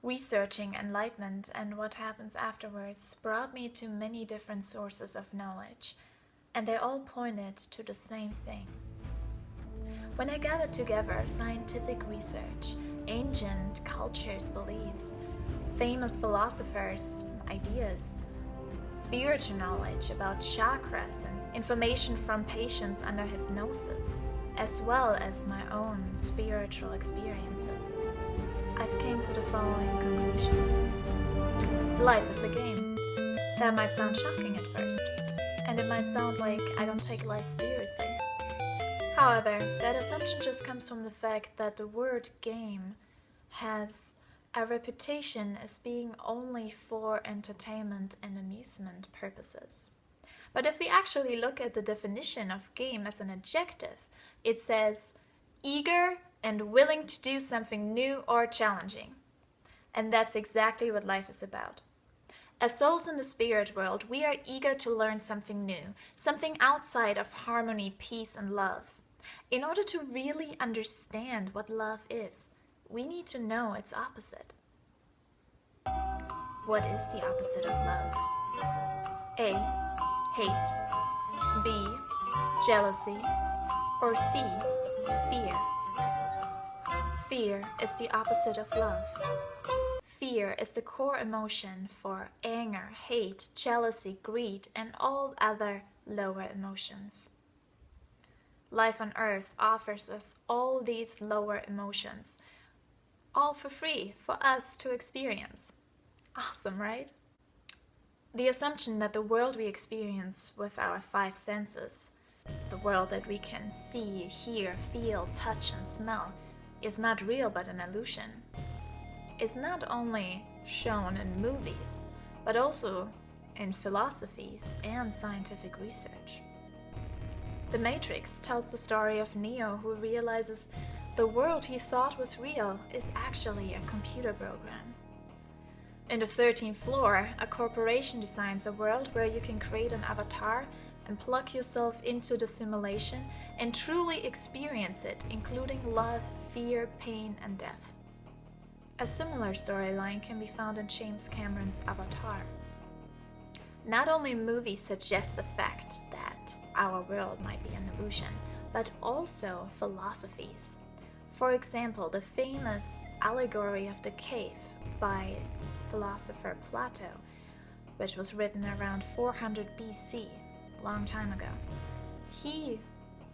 Researching enlightenment and what happens afterwards brought me to many different sources of knowledge, and they all pointed to the same thing. When I gathered together scientific research, ancient cultures' beliefs, famous philosophers' ideas, spiritual knowledge about chakras and information from patients under hypnosis, as well as my own spiritual experiences, I've came to the following conclusion. Life is a game. That might sound shocking at first, and it might sound like I don't take life seriously. However, that assumption just comes from the fact that the word game has a reputation as being only for entertainment and amusement purposes. But if we actually look at the definition of game as an adjective, it says eager and willing to do something new or challenging. And that's exactly what life is about. As souls in the spirit world, we are eager to learn something new, something outside of harmony, peace, and love. In order to really understand what love is, we need to know its opposite. What is the opposite of love? A. Hate. B. Jealousy. Or C. Fear. Fear is the opposite of love. Fear is the core emotion for anger, hate, jealousy, greed, and all other lower emotions. Life on earth offers us all these lower emotions, all for free for us to experience. Awesome, right? The assumption that the world we experience with our five senses, the world that we can see, hear, feel, touch, and smell, is not real but an illusion, is not only shown in movies, but also in philosophies and scientific research. The Matrix tells the story of Neo, who realizes the world he thought was real is actually a computer program. In the 13th floor, a corporation designs a world where you can create an avatar and plug yourself into the simulation and truly experience it, including love, fear, pain, and death. A similar storyline can be found in James Cameron's Avatar. Not only movies suggest the fact that our world might be an illusion, but also philosophies. For example, the famous allegory of the cave by philosopher Plato, which was written around 400 BC, a long time ago. He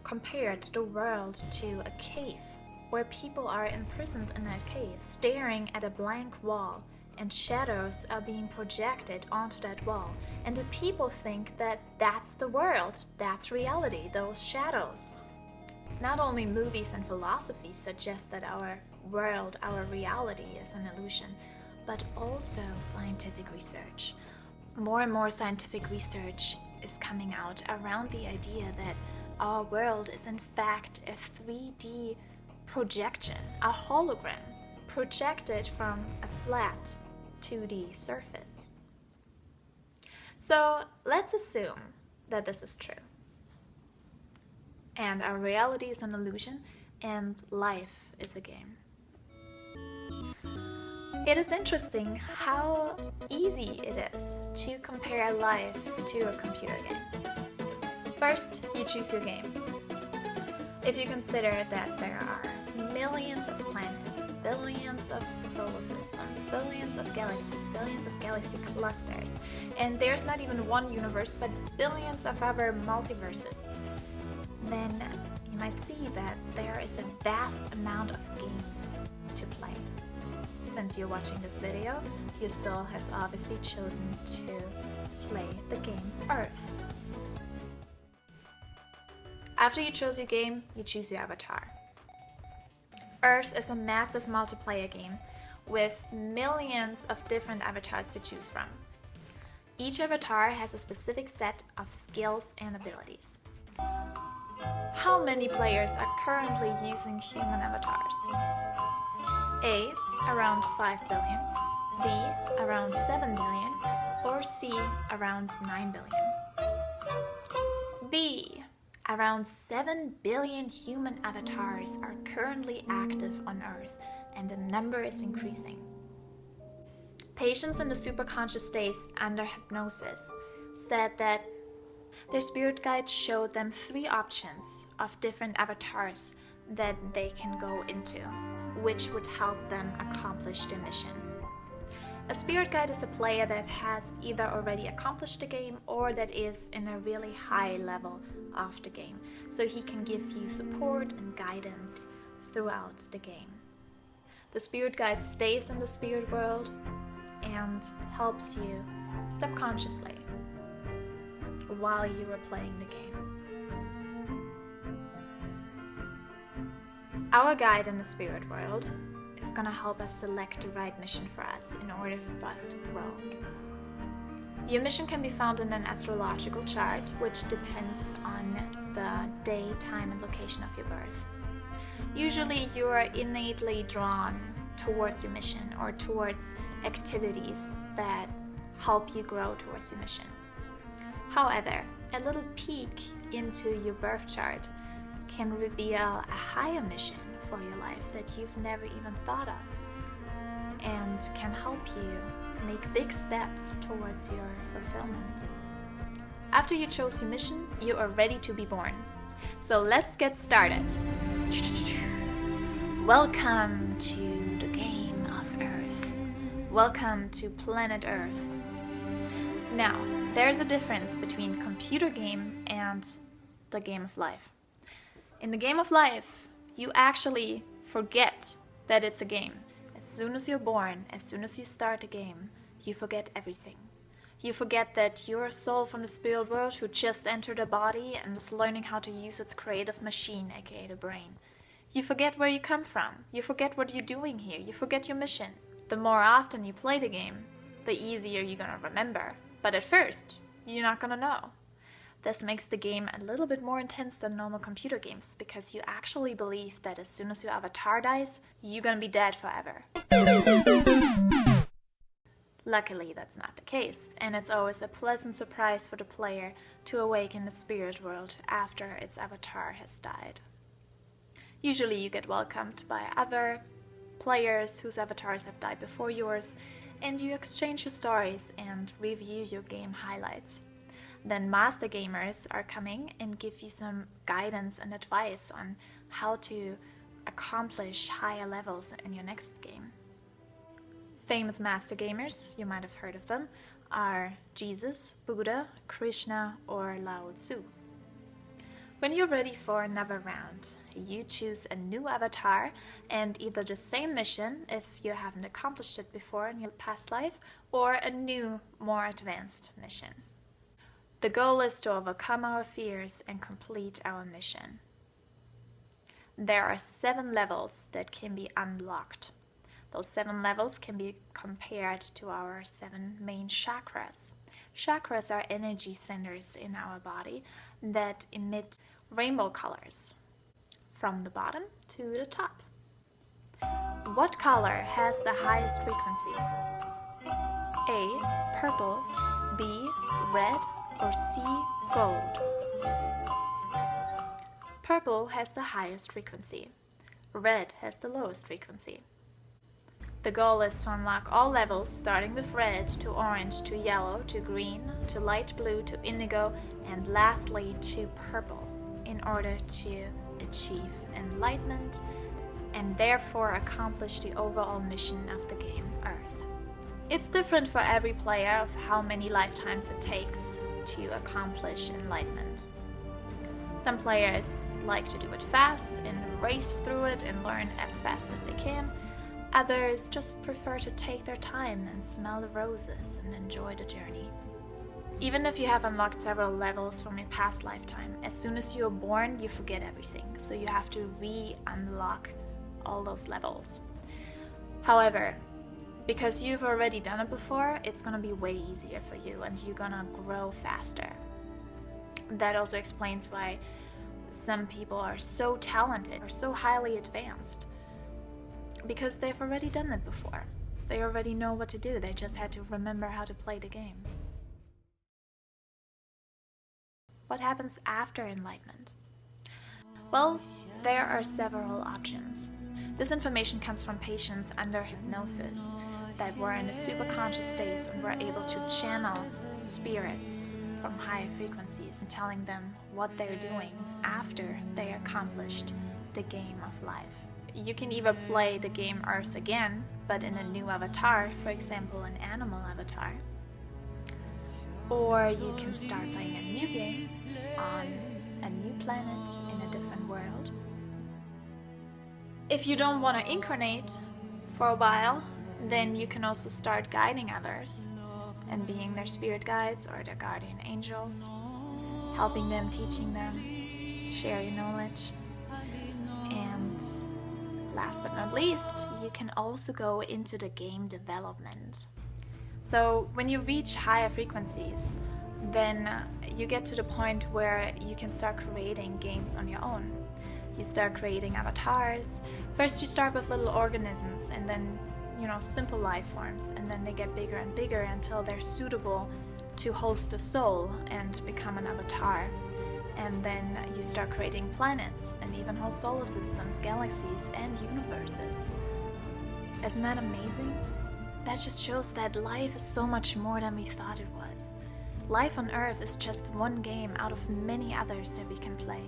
compared the world to a cave, where people are imprisoned in that cave, staring at a blank wall, and shadows are being projected onto that wall. And the people think that that's the world, that's reality, those shadows. Not only movies and philosophy suggest that our world, our reality is an illusion, but also scientific research. More and more scientific research is coming out around the idea that our world is in fact a 3D projection, a hologram, projected from a flat 2D surface. So let's assume that this is true, and our reality is an illusion, and life is a game. It is interesting how easy it is to compare life to a computer game. First, you choose your game. If you consider that there are millions of planets, billions of solar systems, billions of galaxy clusters, and there's not even one universe but billions of other multiverses, then you might see that there is a vast amount of games to play. Since you're watching this video, your soul has obviously chosen to play the game Earth. After you chose your game, you choose your avatar. Earth is a massive multiplayer game with millions of different avatars to choose from. Each avatar has a specific set of skills and abilities. How many players are currently using human avatars? A. Around 5 billion, B. Around 7 billion, or C. Around 9 billion. B. Around 7 billion human avatars are currently active on Earth, and the number is increasing. Patients in the superconscious states under hypnosis said that their spirit guides showed them 3 options of different avatars that they can go into, which would help them accomplish their mission. A spirit guide is a player that has either already accomplished the game or that is in a really high level of the game, so he can give you support and guidance throughout the game. The spirit guide stays in the spirit world and helps you subconsciously while you are playing the game. Our guide in the spirit world is going to help us select the right mission for us in order for us to grow. Your mission can be found in an astrological chart, which depends on the day, time, and location of your birth. Usually you are innately drawn towards your mission or towards activities that help you grow towards your mission. However, a little peek into your birth chart can reveal a higher mission for your life that you've never even thought of, and can help you make big steps towards your fulfillment. After you chose your mission, you are ready to be born. So let's get started. Welcome to the game of Earth. Welcome to planet Earth. Now, there's a difference between computer game and the game of life. In the game of life, you actually forget that it's a game. As soon as you're born, as soon as you start the game, you forget everything. You forget that you're a soul from the spirit world who just entered a body and is learning how to use its creative machine, aka the brain. You forget where you come from. You forget what you're doing here. You forget your mission. The more often you play the game, the easier you're gonna remember. But at first, you're not gonna know. This makes the game a little bit more intense than normal computer games, because you actually believe that as soon as your avatar dies, you're gonna be dead forever. Luckily, that's not the case, and it's always a pleasant surprise for the player to awake in the spirit world after its avatar has died. Usually you get welcomed by other players whose avatars have died before yours, and you exchange your stories and review your game highlights. Then master gamers are coming and give you some guidance and advice on how to accomplish higher levels in your next game. Famous master gamers, you might have heard of them, are Jesus, Buddha, Krishna, or Lao Tzu. When you're ready for another round, you choose a new avatar and either the same mission if you haven't accomplished it before in your past life, or a new, more advanced mission. The goal is to overcome our fears and complete our mission. There are 7 levels that can be unlocked. Those 7 levels can be compared to our 7 main chakras. Chakras are energy centers in our body that emit rainbow colors from the bottom to the top. What color has the highest frequency? A, purple, B, red, or C, gold? Purple has the highest frequency. Red has the lowest frequency. The goal is to unlock all levels starting with red to orange to yellow to green to light blue to indigo and lastly to purple in order to achieve enlightenment and therefore accomplish the overall mission of the game Earth. It's different for every player of how many lifetimes it takes to accomplish enlightenment. Some players like to do it fast and race through it and learn as fast as they can. Others just prefer to take their time and smell the roses and enjoy the journey. Even if you have unlocked several levels from your past lifetime, as soon as you're born, you forget everything, so you have to re-unlock all those levels. However, because you've already done it before, it's gonna be way easier for you and you're gonna grow faster. That also explains why some people are so talented or so highly advanced, because they've already done it before. They already know what to do, they just had to remember how to play the game. What happens after enlightenment? Well, there are several options. This information comes from patients under hypnosis that we're in the superconscious states and we're able to channel spirits from higher frequencies and telling them what they're doing after they accomplished the game of life. You can either play the game Earth again, but in a new avatar, for example an animal avatar, or you can start playing a new game on a new planet in a different world. If you don't want to incarnate for a while, then you can also start guiding others and being their spirit guides or their guardian angels, helping them, teaching them, share your knowledge. And last but not least, you can also go into the game development. So when you reach higher frequencies, then you get to the point where you can start creating games on your own. You start creating avatars. First you start with little organisms and then, simple life forms, and then they get bigger and bigger until they're suitable to host a soul and become an avatar. And then you start creating planets and even whole solar systems, galaxies and universes. Isn't that amazing? That just shows that life is so much more than we thought it was. Life on Earth is just one game out of many others that we can play.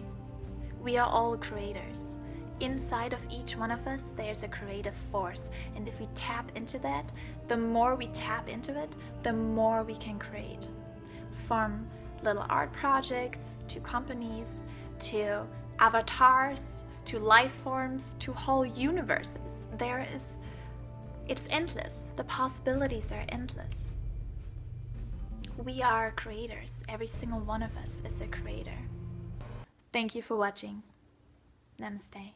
We are all creators. Inside of each one of us, there's a creative force. And if we tap into that, the more we tap into it, the more we can create. From little art projects, to companies, to avatars, to life forms, to whole universes. It's endless. The possibilities are endless. We are creators. Every single one of us is a creator. Thank you for watching. Namaste.